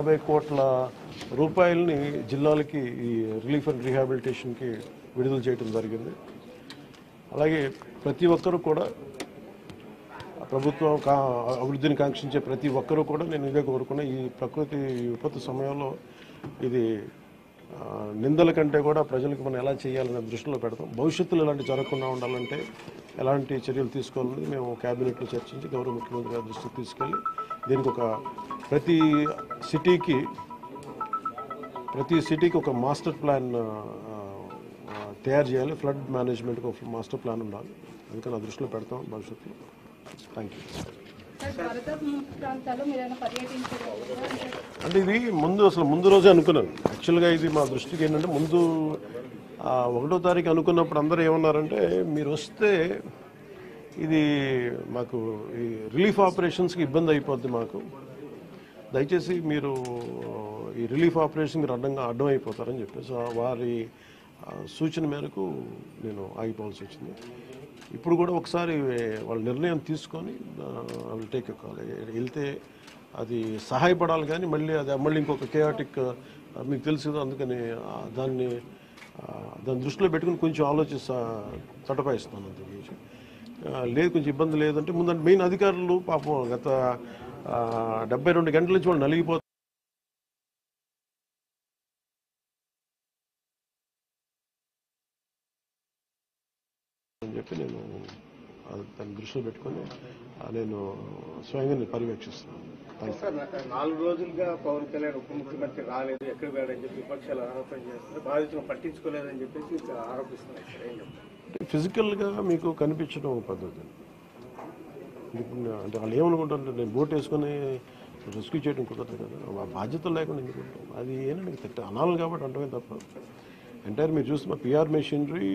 50 కోట్ల రూపాయలని జిల్లాలకి ఈ రిలీఫ్ అండ్ రీహాబిలిటేషన్కి విడుదల చేయడం జరిగింది. అలాగే ప్రతి ఒక్కరూ కూడా ప్రభుత్వం అభివృద్ధిని కాంక్షించే ప్రతి ఒక్కరూ కూడా నేను ఇదే కోరుకున్నా. ఈ ప్రకృతి విపత్తు సమయంలో ఇది నిందల కంటే కూడా ప్రజలకు మనం ఎలా చేయాలనే దృష్టిలో పెడతాం. భవిష్యత్తులో ఇలాంటి జరగకుండా ఉండాలంటే ఎలాంటి చర్యలు తీసుకోవాలని మేము క్యాబినెట్లో చర్చించి గౌరవ ముఖ్యమంత్రి గారి దృష్టికి తీసుకెళ్ళి దీనికి ఒక ప్రతి సిటీకి ఒక మాస్టర్ ప్లాన్ తయారు చేయాలి. ఫ్లడ్ మేనేజ్మెంట్కి ఒక మాస్టర్ ప్లాన్ ఉండాలి. అందుకని నా దృష్టిలో పెడతాం భవిష్యత్తులో. Thank you. అంటే ఇది ముందు రోజే అనుకున్నాను. యాక్చువల్గా ఇది మా దృష్టికి ఏంటంటే ముందు 1వ తారీఖు అనుకున్నప్పుడు అందరూ ఏమన్నారంటే మీరు వస్తే ఇది మాకు ఈ రిలీఫ్ ఆపరేషన్స్కి ఇబ్బంది అయిపోద్ది, మాకు దయచేసి మీరు ఈ రిలీఫ్ ఆపరేషన్ మీరు అడ్డం అయిపోతారని చెప్పేసి వారి సూచన మేరకు నేను ఆగిపోవాల్సి వచ్చింది. ఇప్పుడు కూడా ఒకసారి వాళ్ళ నిర్ణయం తీసుకొని వాళ్ళు టేక్ కాల్ వెళ్తే అది సహాయపడాలి, కానీ మళ్ళీ ఇంకొక కేయాటిక్ మీకు తెలుసు కదా, అందుకని దాన్ని దృష్టిలో పెట్టుకుని కొంచెం తటపాయిస్తున్నాను. అంత లేదు, కొంచెం ఇబ్బంది లేదంటే ముందంటే మెయిన్ అధికారులు పాపం గత 72 గంటల నుంచి వాళ్ళు నలిగిపోతారు అని చెప్పి నేను దాన్ని దృష్టిలో పెట్టుకొని నేను స్వయంగా పర్యవేక్షిస్తున్నాను. 4 రోజులుగా పవన్ కళ్యాణ్ ఉప ముఖ్యమంత్రి రాలేదు, ఎక్కడ పోయాడని చెప్పి విపక్షాలు ఆరోపణ చేస్తున్నారు. బాధితులను పట్టించుకోలేదని చెప్పేసి ఆరోపిస్తున్నారు. ఫిజికల్గా మీకు కనిపించడం పద్ధతి అంటే వాళ్ళు ఏమనుకుంటారంటే నేను బోట్ వేసుకొని రెస్క్యూ చేయడం కుదరదు కదా, బాధ్యతలు లేకుండా ఎందుకుంటాం. అది ఏంటంటే అనాలి కాబట్టి అంటమే తప్ప ఎంటైర్ మీరు చూస్తే మా పిఆర్ మెషినరీ,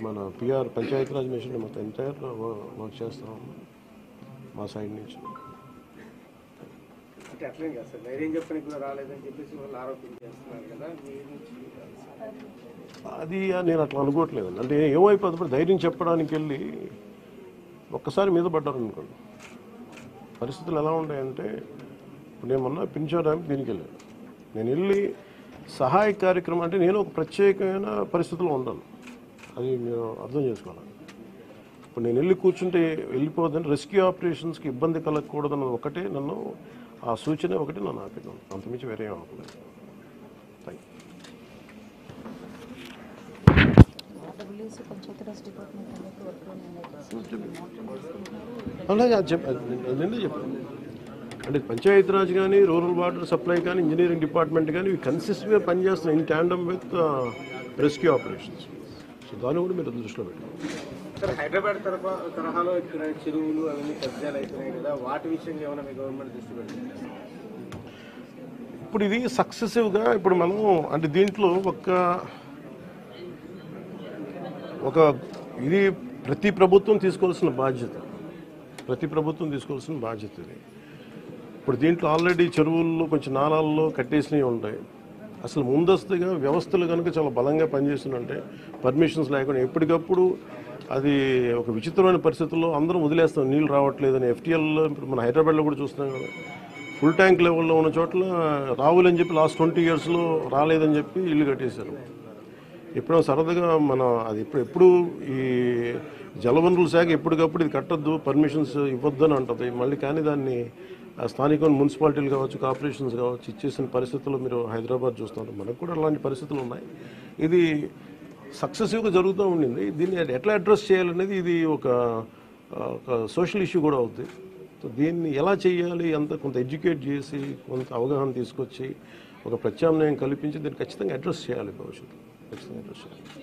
మన పిఆర్ పంచాయతీరాజ్ మెషినరీ మొత్తం ఎంటైర్ వర్క్ చేస్తాం మా సైడ్ నుంచి. అది నేను అట్లా అనుకోవట్లేదండి. అంటే ఏమైపోతుంది, ధైర్యం చెప్పడానికి వెళ్ళి ఒక్కసారి మీద పడ్డారు అనుకోండి. పరిస్థితులు ఎలా ఉంటాయంటే ఇప్పుడు నేను మొన్న పింఛా డ్యామ్కి దీనికి వెళ్ళాను. నేను వెళ్ళి సహాయ కార్యక్రమం అంటే నేను ఒక ప్రత్యేకమైన పరిస్థితుల్లో ఉన్నాను, అది మీరు అర్థం చేసుకోవాలి. ఇప్పుడు నేను వెళ్ళి కూర్చుంటే వెళ్ళిపోదని రెస్క్యూ ఆపరేషన్స్కి ఇబ్బంది కలగకూడదన్నది ఒకటే నన్ను ఆ సూచన ఒకటి నన్ను ఆపినాను, అంతమించి వేరే అనుకోలేదు. నిన్నే చెప్పాను అంటే పంచాయతీరాజ్ కానీ, రూరల్ వాటర్ సప్లై కానీ, ఇంజనీరింగ్ డిపార్ట్మెంట్ కానీ ఇవి కన్సిస్టెంట్గా పనిచేస్తున్నాయి in tandem with rescue operations. So దాన్ని కూడా మీరు దృష్టిలో పెట్టారు. హైదరాబాద్ తరహాలో ఇక్కడ చెరువులు అవన్నీ కబ్జాలు అవుతున్నాయి కదా, వాటి విషయంగా ఏమైనా మీ గవర్నమెంట్ దృష్టి పెట్టింది? ఇప్పుడు ఇది సక్సెసివ్గా ఇప్పుడు మనం అంటే దీంట్లో ఇది ప్రతి ప్రభుత్వం తీసుకోవాల్సిన బాధ్యత ఇది. ఇప్పుడు దీంట్లో ఆల్రెడీ చెరువుల్లో కొంచెం నాలాల్లో కట్టేసినవి ఉంటాయి. అసలు ముందస్తుగా వ్యవస్థలు కనుక చాలా బలంగా పనిచేస్తుంటే పర్మిషన్స్ లేకుండా ఎప్పటికప్పుడు అది ఒక విచిత్రమైన పరిస్థితుల్లో అందరం వదిలేస్తాం, నీళ్ళు రావట్లేదని. ఎఫ్టీఎల్లో ఇప్పుడు మన హైదరాబాద్లో కూడా చూస్తున్నాం కదా, ఫుల్ ట్యాంక్ లెవెల్లో ఉన్న చోట్ల రావులని చెప్పి లాస్ట్ 20 yearsలో రాలేదని చెప్పి ఇల్లు కట్టేశారు. ఎప్పుడో సరదాగా మనం అది ఎప్పుడు ఈ జలవనరుల శాఖ ఎప్పటికప్పుడు ఇది కట్టద్దు, పర్మిషన్స్ ఇవ్వద్దని అంటుంది మళ్ళీ. కానీ దాన్ని స్థానిక మున్సిపాలిటీలు కావచ్చు, కార్పొరేషన్స్ కావచ్చు ఇచ్చేసిన పరిస్థితుల్లో మీరు హైదరాబాద్ చూస్తున్నారు. మనకు కూడా అలాంటి పరిస్థితులు ఉన్నాయి. ఇది సక్సెసివ్గా జరుగుతూ ఉండింది. దీన్ని ఎట్లా అడ్రస్ చేయాలనేది ఇది ఒక సోషల్ ఇష్యూ కూడా అవుతుంది. సో దీన్ని ఎలా చేయాలి, కొంత ఎడ్యుకేట్ చేసి కొంత అవగాహన తీసుకొచ్చి ఒక ప్రత్యామ్నాయం కల్పించి దీన్ని ఖచ్చితంగా అడ్రస్ చేయాలి, భవిష్యత్తులో ఖచ్చితంగా అడ్రస్ చేయాలి.